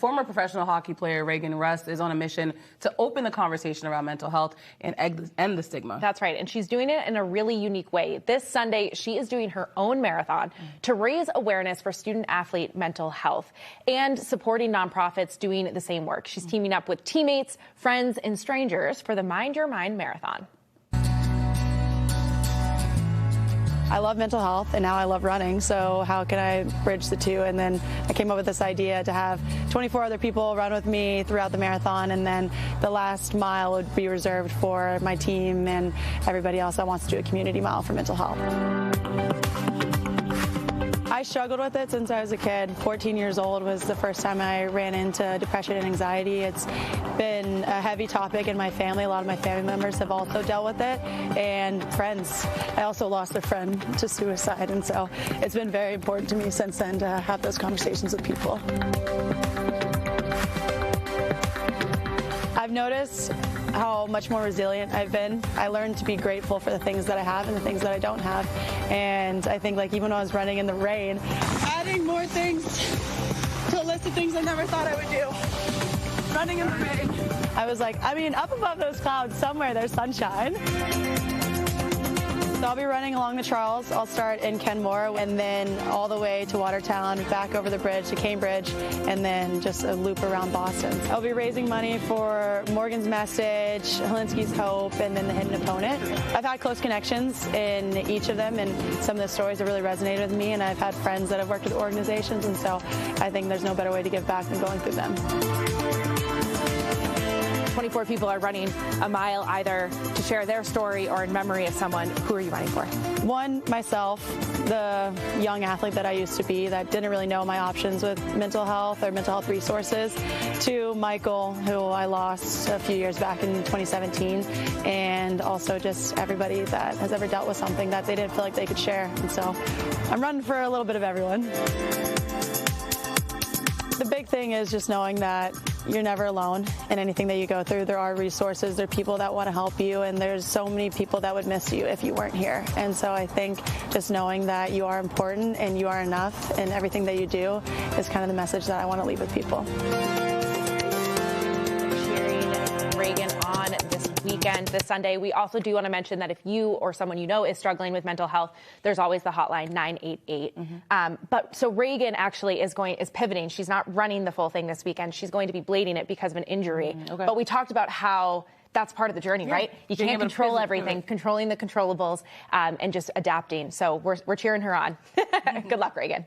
former professional hockey player Reagan Rust is on a mission to open the conversation around mental health and end the stigma. That's right, and she's doing it in a really unique way. This Sunday, she is doing her own marathon to raise awareness for student-athlete mental health and supporting nonprofits doing the same work. She's teaming up with teammates, friends, and strangers for the Mind Your Mind Marathon. I love mental health, and now I love running, so how can I bridge the two? And then I came up with this idea to have 24 other people run with me throughout the marathon, and then the last mile would be reserved for my team and everybody else that wants to do a community mile for mental health. I struggled with it since I was a kid. 14 years old was the first time I ran into depression and anxiety. It's been a heavy topic in my family. A lot of my family members have also dealt with it, and friends. I also lost a friend to suicide, and so it's been very important to me since then to have those conversations with people. I've noticed how much more resilient I've been. I learned to be grateful for the things that I have and the things that I don't have. And I think, like, even when I was running in the rain, adding more things to a list of things I never thought I would do. Running in the rain. I was like, up above those clouds somewhere there's sunshine. So I'll be running along the Charles. I'll start in Kenmore and then all the way to Watertown, back over the bridge to Cambridge, and then just a loop around Boston. I'll be raising money for Morgan's Message, Helinski's Hope, and then the Hidden Opponent. I've had close connections in each of them, and some of the stories have really resonated with me, and I've had friends that have worked with organizations, and so I think there's no better way to give back than going through them. 24 people are running a mile either to share their story or in memory of someone. Who are you running for? One, myself, the young athlete that I used to be that didn't really know my options with mental health or mental health resources. Two, Michael, who I lost a few years back in 2017. And also just everybody that has ever dealt with something that they didn't feel like they could share. And so I'm running for a little bit of everyone. The big thing is just knowing that you're never alone in anything that you go through. There are resources, there are people that want to help you, and there's so many people that would miss you if you weren't here. And so I think just knowing that you are important and you are enough in everything that you do is kind of the message that I want to leave with people. Cheering Reagan on this weekend, this Sunday. We also do want to mention that if you or someone you know is struggling with mental health, there's always the hotline 988. But so Reagan actually is pivoting. She's not running the full thing this weekend. She's going to be blading it because of an injury. Okay. But we talked about how that's part of the journey, right? You can't control everything, controlling the controllables, and just adapting. So we're cheering her on. Good luck, Reagan.